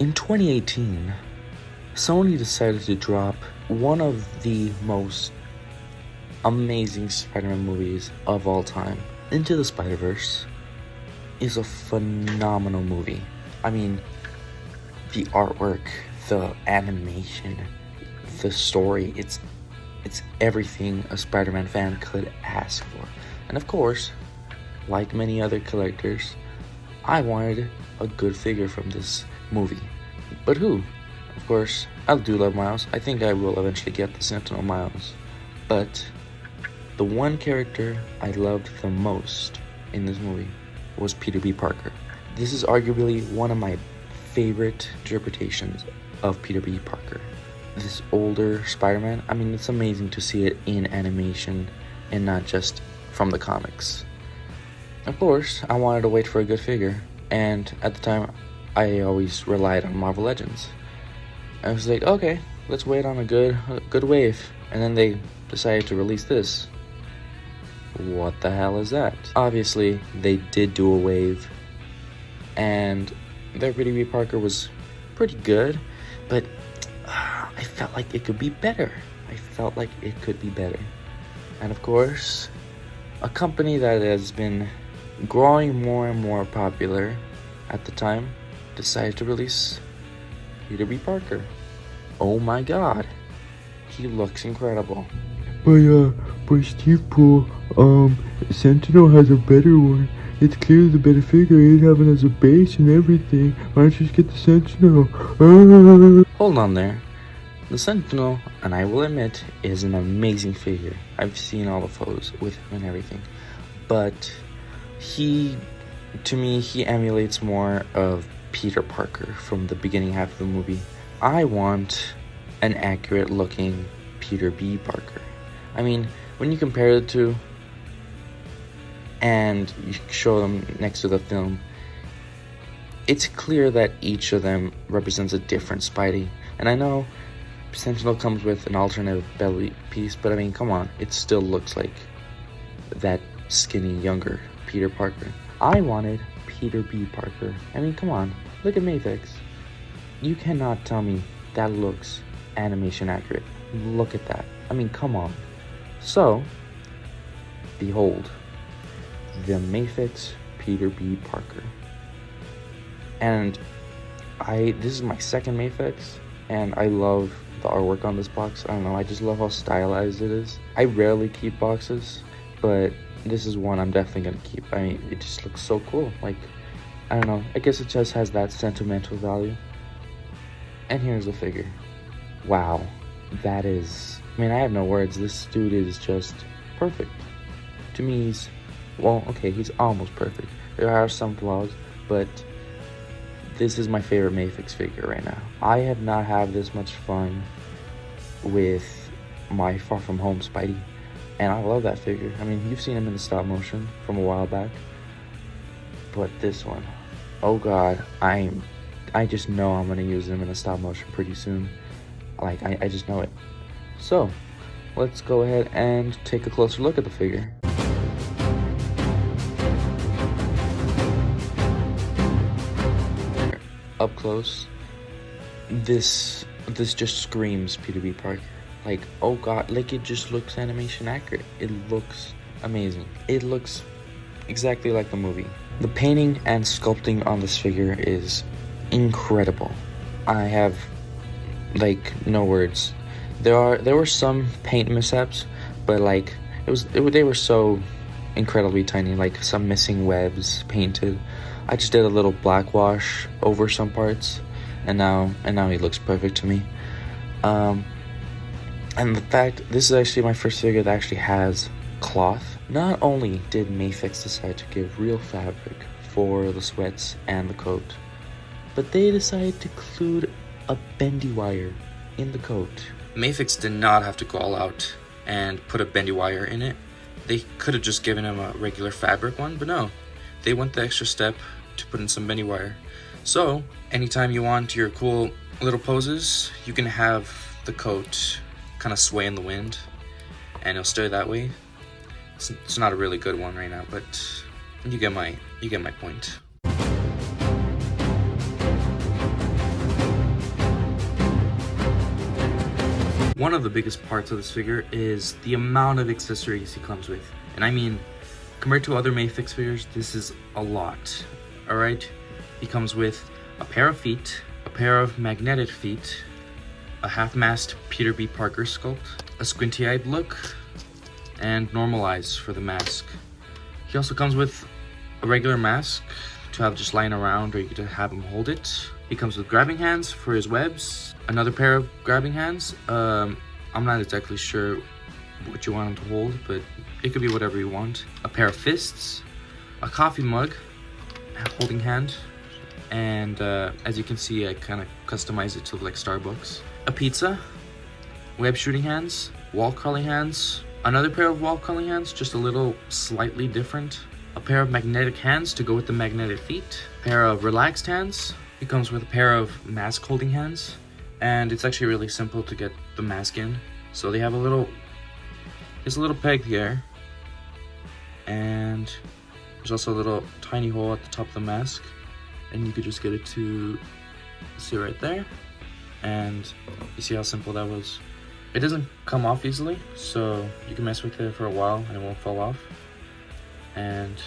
In 2018, Sony decided to drop one of the most amazing Spider-Man movies of all time. Into the Spider-Verse is a phenomenal movie. I mean, the artwork, the animation, the story, it's everything a Spider-Man fan could ask for. And of course, like many other collectors, I wanted a good figure from this movie. But who? Of course, I do love Miles. I think I will eventually get the Sentinel Miles. But the one character I loved the most in this movie was Peter B. Parker. This is arguably one of my favorite interpretations of Peter B. Parker. This older Spider-Man, I mean, it's amazing to see it in animation and not just from the comics. Of course, I wanted to wait for a good figure, and at the time, I always relied on Marvel Legends. I was like, okay, let's wait on a good wave, and then they decided to release this. What the hell is that? Obviously, they did do a wave, and their Peter B. Parker was pretty good, but I felt like it could be better. And of course, a company that has been growing more and more popular at the time decided to release Peter B. Parker. Oh my god, he looks incredible. But Steve Poole, Sentinel has a better one. It's clearly the better figure. You have it as a base and everything. Why don't you just get the Sentinel? Hold on there. The Sentinel, and I will admit, is an amazing figure. I've seen all the photos with him and everything. But to me, he emulates more of Peter Parker from the beginning half of the movie. I want an accurate looking Peter B. Parker. I mean, when you compare the two and you show them next to the film, it's clear that each of them represents a different Spidey. And I know Sentinel comes with an alternate belly piece, but I mean, come on, it still looks like that skinny, younger Peter Parker. I wanted Peter B. Parker. I mean, come on, look at Mafex. You cannot tell me that looks animation accurate. Look at that. I mean, come on. So, behold, the Mafex Peter B. Parker. And this is my second Mafex, and I love the artwork on this box. I don't know, I just love how stylized it is. I rarely keep boxes, but this is one I'm definitely gonna keep. I mean, it just looks so cool. Like, I don't know, I guess it just has that sentimental value. And here's the figure. Wow, that is, I mean, I have no words. This dude is just perfect. To me, he's almost perfect. There are some flaws, but this is my favorite Mafex figure right now. I have not had this much fun with my Far From Home Spidey, and I love that figure. I mean, you've seen him in the stop motion from a while back, but this one, oh god, I just know I'm gonna use him in a stop motion pretty soon. Like, I just know it. So, let's go ahead and take a closer look at the figure. Up close, this just screams Peter B. Parker. Like, oh god, like, it just looks animation accurate. It looks amazing. It looks exactly like the movie. The painting and sculpting on this figure is incredible. I have, like, no words. There were some paint mishaps, but like they were so incredibly tiny, like some missing webs painted. I just did a little black wash over some parts, and now he looks perfect to me. And the fact, this is actually my first figure that actually has cloth. Not only did Mafex decide to give real fabric for the sweats and the coat, but they decided to include a bendy wire in the coat. Mafex did not have to go all out and put a bendy wire in it. They could have just given him a regular fabric one, but no. They went the extra step to put in some bendy wire. So, anytime you want your cool little poses, you can have the coat kind of sway in the wind, and it'll stay that way. It's not a really good one right now, but you get my point. One of the biggest parts of this figure is the amount of accessories he comes with. And I mean, compared to other Mafex figures, this is a lot. Alright? He comes with a pair of feet, a pair of magnetic feet, a half-mast Peter B Parker sculpt, a squinty-eyed look, and normal eyes for the mask. He also comes with a regular mask to have just lying around, or you could have him hold it. He comes with grabbing hands for his webs, another pair of grabbing hands. I'm not exactly sure what you want him to hold, but it could be whatever you want. A pair of fists, a coffee mug, a holding hand, and as you can see, I kind of customized it to look like Starbucks. A pizza, web shooting hands, wall crawling hands, another pair of wall crawling hands, just a little slightly different. A pair of magnetic hands to go with the magnetic feet, a pair of relaxed hands. He comes with a pair of mask holding hands, and it's actually really simple to get the mask in. So they have there's a little peg here, and there's also a little tiny hole at the top of the mask, and you could just get it to see right there. And you see how simple that was. It doesn't come off easily, so you can mess with it for a while and it won't fall off. And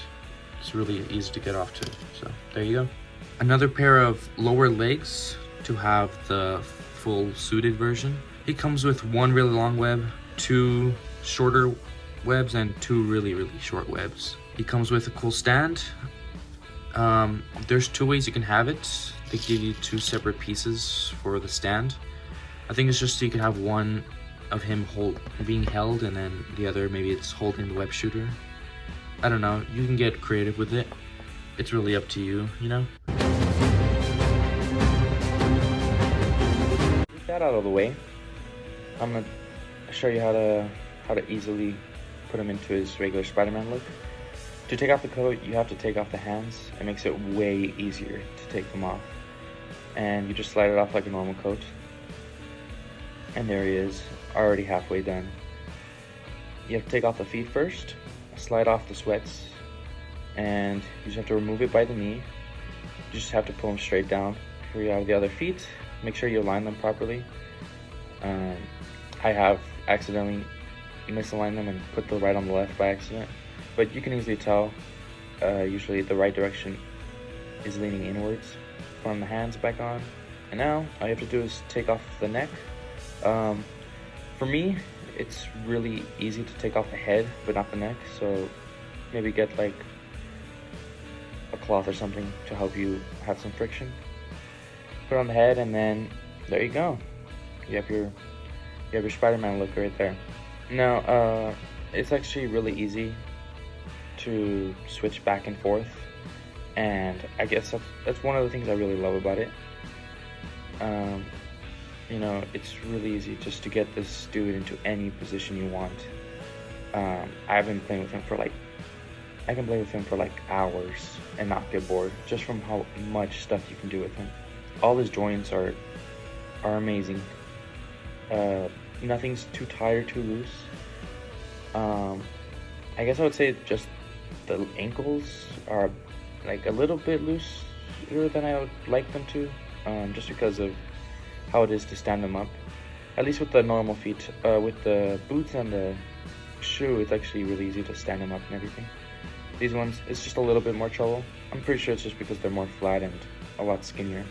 it's really easy to get off too, so there you go. Another pair of lower legs to have the full suited version. It comes with one really long web, two shorter webs, and two really short webs. It comes with a cool stand. There's two ways you can have it. They give you two separate pieces for the stand. I think it's just so you can have one of him being held, and then the other maybe it's holding the web shooter. I don't know, you can get creative with it. It's really up to you, you know? With that out of the way, I'm gonna show you how to easily put him into his regular Spider-Man look. To take off the coat, you have to take off the hands. It makes it way easier to take them off. And you just slide it off like a normal coat. And there he is, already halfway done. You have to take off the feet first, slide off the sweats, and you just have to remove it by the knee. You just have to pull them straight down. Here we have the other feet. Make sure you align them properly. I have accidentally misaligned them and put the right on the left by accident, but you can easily tell. Usually the right direction is leaning inwards. Put the hands back on, and now all you have to do is take off the neck. For me, it's really easy to take off the head but not the neck, so maybe get like a cloth or something to help you have some friction. Put on the head, and then there you go. You have your Spider-Man look right there. Now it's actually really easy to switch back and forth, and I guess that's one of the things I really love about it. You know, it's really easy just to get this dude into any position you want. I've been playing with him for I can play with him for like hours and not get bored, just from how much stuff you can do with him. All his joints are amazing. Nothing's too tight or too loose. I guess I would say just the ankles are like a little bit looser than I would like them to, just because of how it is to stand them up. At least with the normal feet. With the boots and the shoe, it's actually really easy to stand them up and everything. These ones, it's just a little bit more trouble. I'm pretty sure it's just because they're more flat and a lot skinnier.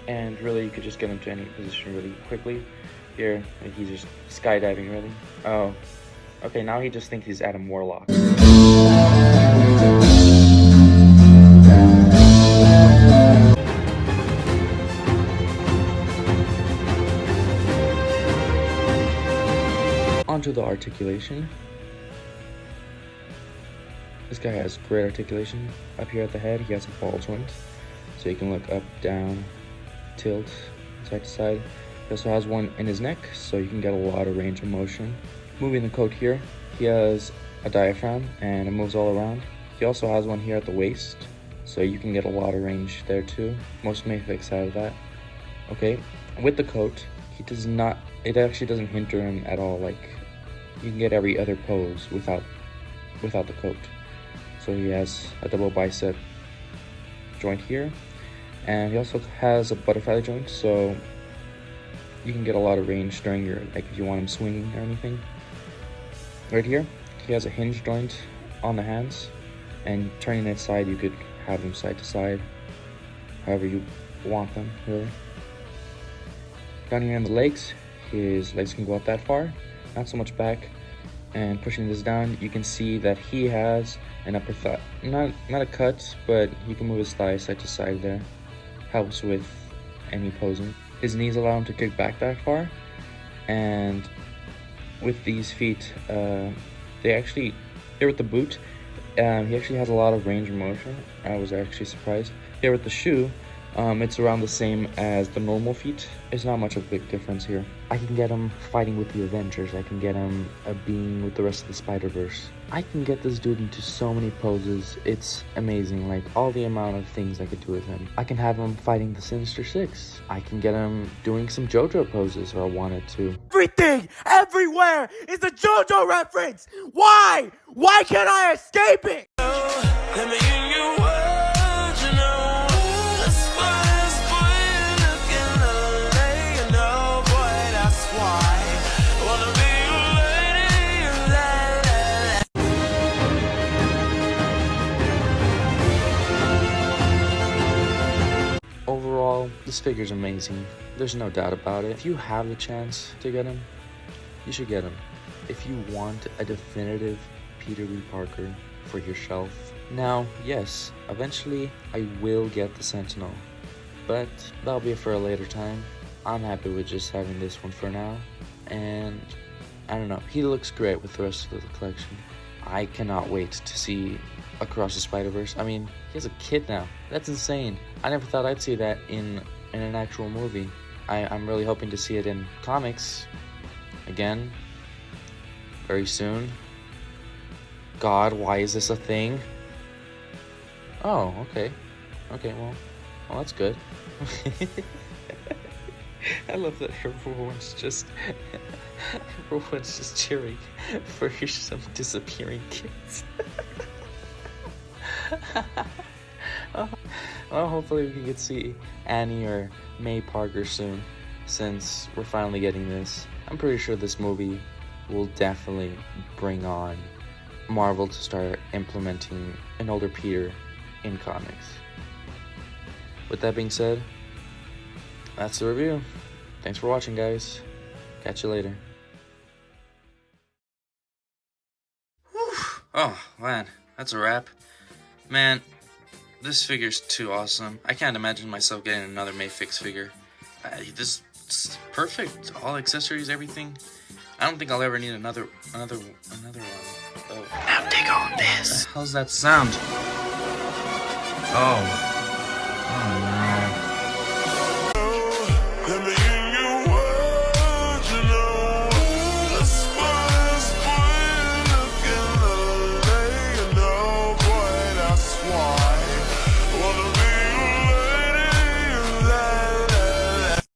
And really, you could just get them to any position really quickly. Here, he's just skydiving, really. Oh, okay, now he just thinks he's Adam Warlock. Onto the articulation. This guy has great articulation. Up here at the head, he has a ball joint, so you can look up, down, tilt, side to side. He also has one in his neck, so you can get a lot of range of motion. Moving the coat here, he has a diaphragm, and it moves all around. He also has one here at the waist, so you can get a lot of range there too. Most Mafex have that. Okay, with the coat, it actually doesn't hinder him at all. Like, you can get every other pose without the coat. So he has a double bicep joint here, and he also has a butterfly joint, so you can get a lot of range during your, like, if you want him swinging or anything. Right here, he has a hinge joint on the hands, and turning it side, you could have them side to side, however you want them, really. Down here on the legs, his legs can go up that far, not so much back. And pushing this down, you can see that he has an upper thigh, not a cut, but he can move his thighs side to side there. Helps with any posing. His knees allow him to kick back that far, and with these feet, here with the boot, he actually has a lot of range of motion. I was actually surprised. Here with the shoe, it's around the same as the normal feet. It's not much of a big difference here. I can get him fighting with the Avengers. I can get him being with the rest of the Spider-Verse. I can get this dude into so many poses. It's amazing, like all the amount of things I could do with him. I can have him fighting the Sinister Six. I can get him doing some JoJo poses if I wanted to. Everything, everywhere is a JoJo reference. Why? Why can't I escape it? Let me in your world, you know. That's why this boy looking lonely, you know, boy, that's why. I wanna be your lady, Overall, this figure's amazing. There's no doubt about it. If you have the chance to get him, you should get him. If you want a definitive Peter B. Parker for your shelf. Now, yes, eventually I will get the Sentinel, but that'll be for a later time. I'm happy with just having this one for now, and I don't know, he looks great with the rest of the collection. I cannot wait to see Across the Spider-Verse. I mean, he has a kid now. That's insane. I never thought I'd see that in an actual movie. I'm really hoping to see it in comics again very soon. God, why is this a thing? Oh, okay. Okay, well, that's good. I love that everyone's just cheering for some disappearing kids. Well, hopefully we can get to see Annie or May Parker soon, since we're finally getting this. I'm pretty sure this movie will definitely bring on Marvel to start implementing an older Peter in comics. With that being said, that's the review. Thanks for watching, guys. Catch you later. Whew. Oh, man, that's a wrap. Man, this figure's too awesome. I can't imagine myself getting another Mafex figure. This is perfect. All accessories, everything. I don't think I'll ever need another one. Oh. Now dig on this. How's that sound? Oh.